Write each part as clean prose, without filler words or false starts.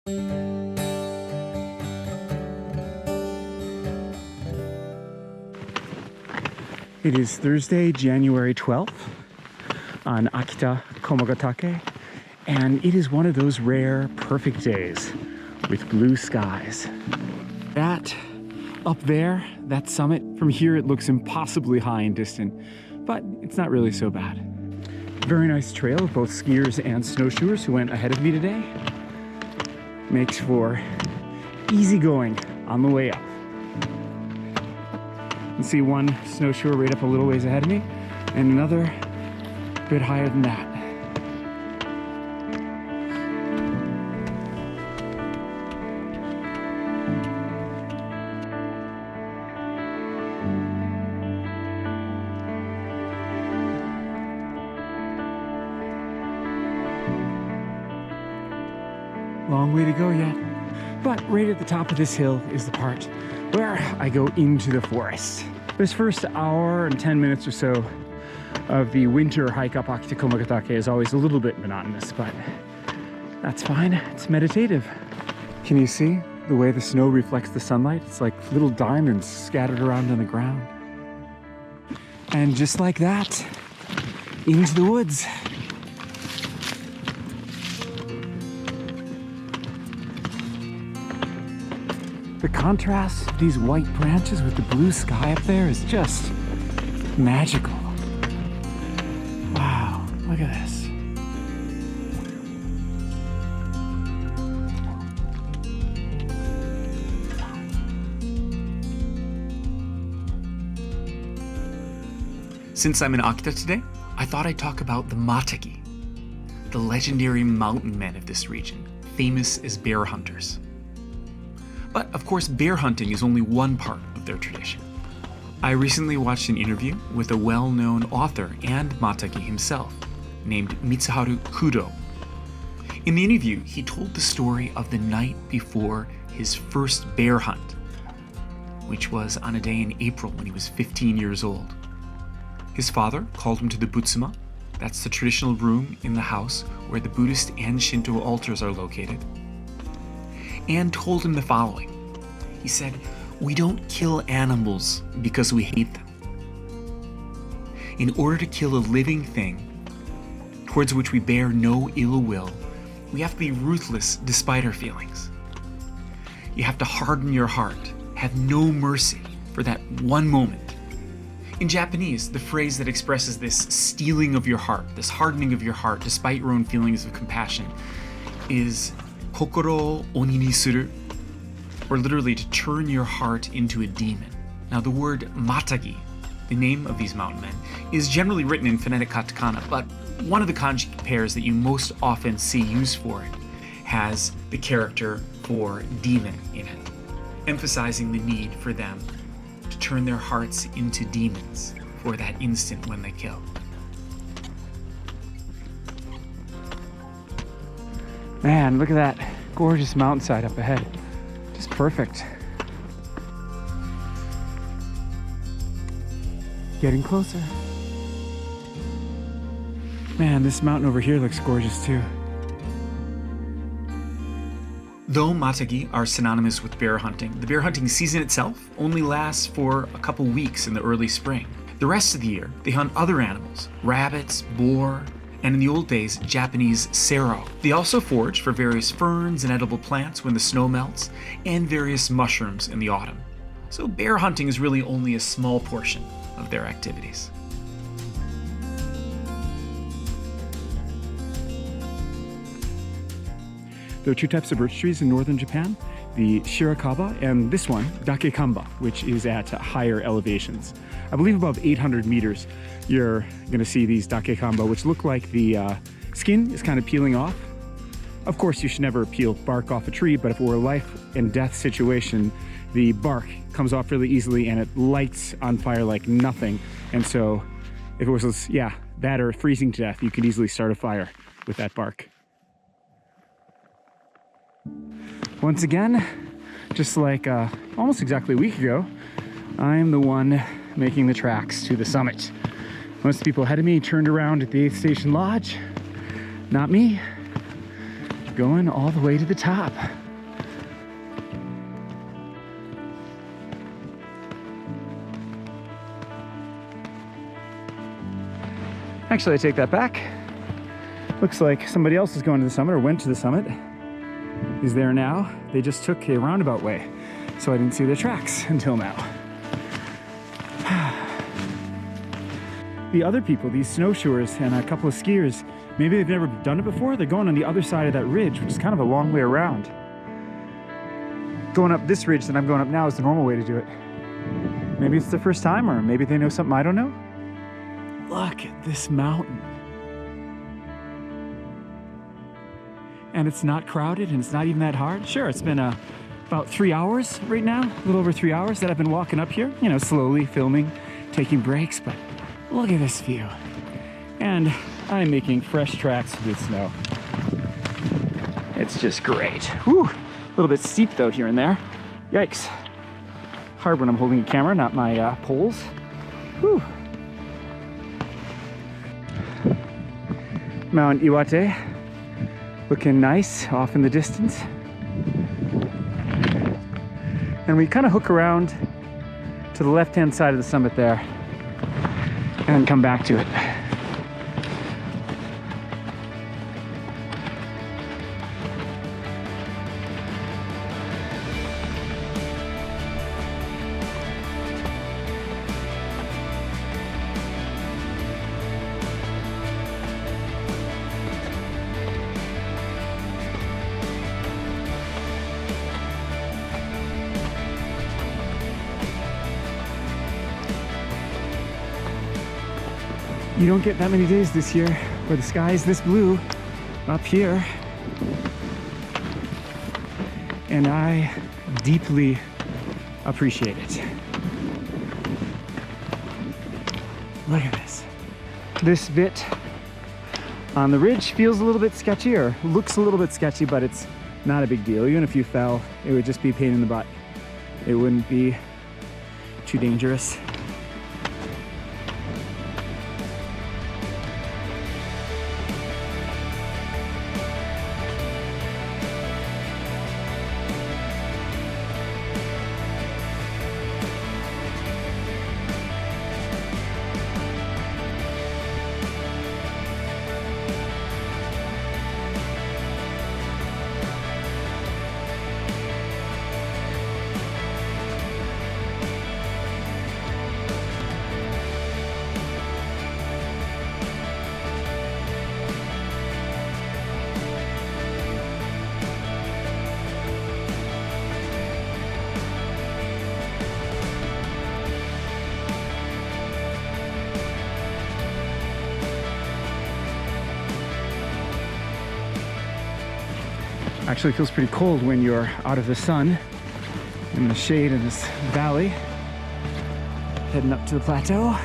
It is Thursday, January 12th on Akita-Komagatake, and it is one of those rare, perfect days with blue skies. That up there, that summit, from here it looks impossibly high and distant, but it's not really so bad. Very nice trail of both skiers and snowshoers who went ahead of me today. Makes for easy going on the way up. You can see one snowshoer right up a little ways ahead of me, and another a bit higher than that. Long way to go yet, but right at the top of this hill is the part where I go into the forest. This first hour and 10 minutes or so of the winter hike up Akita-Komagatake is always a little bit monotonous, but that's fine. It's meditative. Can you see the way the snow reflects the sunlight? It's like little diamonds scattered around on the ground. And just like that, into the woods. The contrast of these white branches with the blue sky up there is just magical. Wow, look at this. Since I'm in Akita today, I thought I'd talk about the Matagi, the legendary mountain men of this region, famous as bear hunters. But of course, bear hunting is only one part of their tradition. I recently watched an interview with a well-known author and Matagi himself, named Mitsuharu Kudo. In the interview, he told the story of the night before his first bear hunt, which was on a day in April when he was 15 years old. His father called him to the Butsuma, that's the traditional room in the house where the Buddhist and Shinto altars are located, and told him the following. He said, "We don't kill animals because we hate them. In order to kill a living thing, towards which we bear no ill will, we have to be ruthless despite our feelings. You have to harden your heart, have no mercy for that one moment." In Japanese, the phrase that expresses this steeling of your heart, this hardening of your heart despite your own feelings of compassion, is kokoro oni ni suru, or literally to turn your heart into a demon. Now the word Matagi, the name of these mountain men, is generally written in phonetic katakana, but one of the kanji pairs that you most often see used for it has the character for demon in it, emphasizing the need for them to turn their hearts into demons for that instant when they kill. Man, look at that gorgeous mountainside up ahead. Just perfect. Getting closer. Man, this mountain over here looks gorgeous too. Though Matagi are synonymous with bear hunting, the bear hunting season itself only lasts for a couple weeks in the early spring. The rest of the year, they hunt other animals, rabbits, boar, and in the old days, Japanese sero. They also forage for various ferns and edible plants when the snow melts, and various mushrooms in the autumn. So bear hunting is really only a small portion of their activities. There are two types of birch trees in northern Japan, the shirakaba and this one, dakekamba, which is at higher elevations. I believe above 800 meters, you're going to see these dakekamba, which look like the skin is kind of peeling off. Of course, you should never peel bark off a tree, but if it were a life and death situation, the bark comes off really easily and it lights on fire like nothing. And so if it was, that or freezing to death, you could easily start a fire with that bark. Once again, just like almost exactly a week ago, I'm the one making the tracks to the summit. Most people ahead of me turned around at the 8th Station Lodge. Not me. going all the way to the top. Actually, I take that back. Looks like somebody else is going to the summit or went to the summit. Is there now. They just took a roundabout way, so I didn't see their tracks until now. The other people, these snowshoers and a couple of skiers, maybe they've never done it before. They're going on the other side of that ridge, which is kind of a long way around. Going up this ridge that I'm going up now is the normal way to do it. Maybe it's the first time, or maybe they know something I don't know. Look at this mountain. And it's not crowded and it's not even that hard. Sure, it's been about 3 hours right now, a little over 3 hours that I've been walking up here, you know, slowly filming, taking breaks, but look at this view. And I'm making fresh tracks with snow. It's just great. Whew, a little bit steep though here and there. Yikes. Hard when I'm holding a camera, not my poles. Whew. Mount Iwate, looking nice off in the distance. And we kind of hook around to the left-hand side of the summit there and then come back to it. You don't get that many days this year where the sky is this blue up here. And I deeply appreciate it. Look at this. This bit on the ridge feels a little bit sketchy, or looks a little bit sketchy, but it's not a big deal. Even if you fell, it would just be a pain in the butt. It wouldn't be too dangerous. Actually feels pretty cold when you're out of the sun in the shade in this valley. Heading up to the plateau.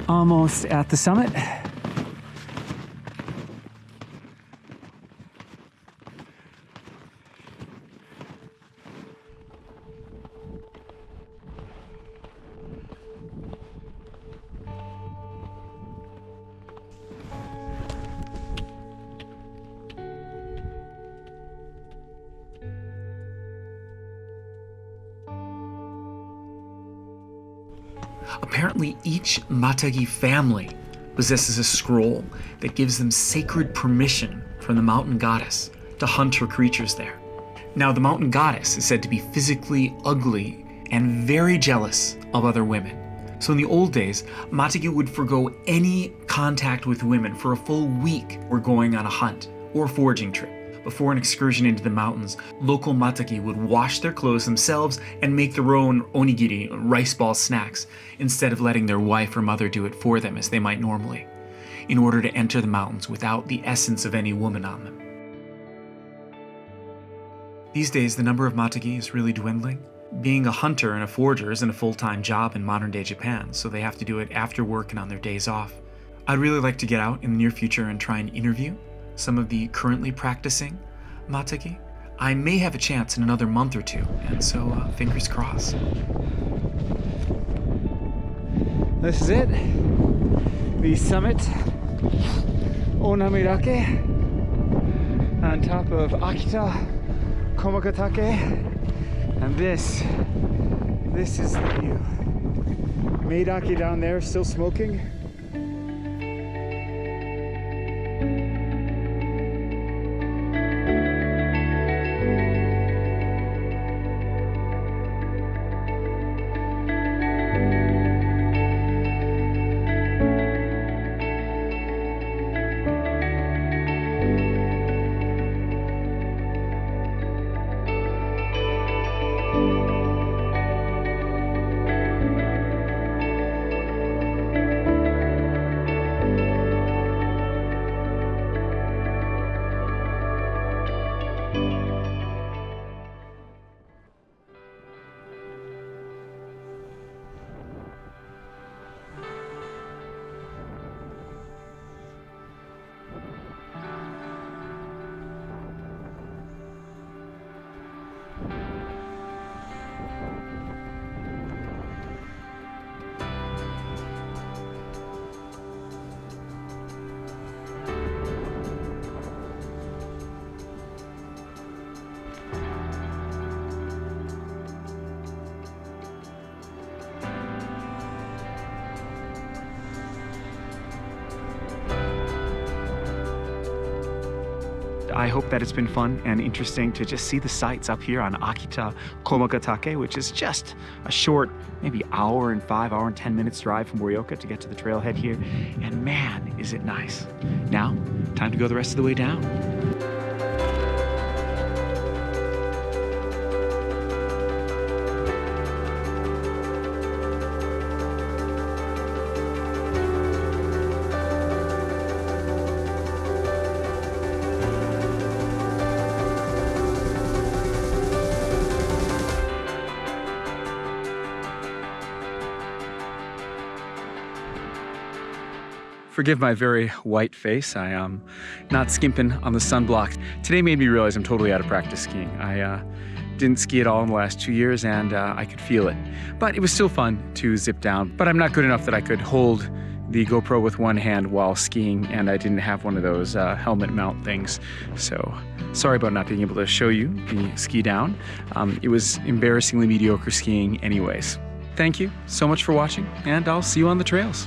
Almost at the summit. Apparently, each Matagi family possesses a scroll that gives them sacred permission from the mountain goddess to hunt her creatures there. Now, the mountain goddess is said to be physically ugly and very jealous of other women. So in the old days, Matagi would forgo any contact with women for a full week or going on a hunt or foraging trip. Before an excursion into the mountains, local Matagi would wash their clothes themselves and make their own onigiri, rice ball snacks, instead of letting their wife or mother do it for them as they might normally, in order to enter the mountains without the essence of any woman on them. These days, the number of Matagi is really dwindling. Being a hunter and a forager isn't a full-time job in modern-day Japan, so they have to do it after work and on their days off. I'd really like to get out in the near future and try and interview some of the currently practicing Matagi. I may have a chance in another month or two, and so fingers crossed. This is it. The summit, Onamirake. on top of Akita-Komagatake, and this is the view. Matagi down there still smoking. I hope that it's been fun and interesting to just see the sights up here on Akita-Komagatake, which is just a short, maybe hour and 10 minutes drive from Morioka to get to the trailhead here. And man, is it nice. Now, time to go the rest of the way down. Forgive my very white face. I am not skimping on the sunblock. Today made me realize I'm totally out of practice skiing. I didn't ski at all in the last 2 years, and I could feel it. But it was still fun to zip down. But I'm not good enough that I could hold the GoPro with one hand while skiing, and I didn't have one of those helmet mount things. So sorry about not being able to show you the ski down. It was embarrassingly mediocre skiing anyways. Thank you so much for watching, and I'll see you on the trails.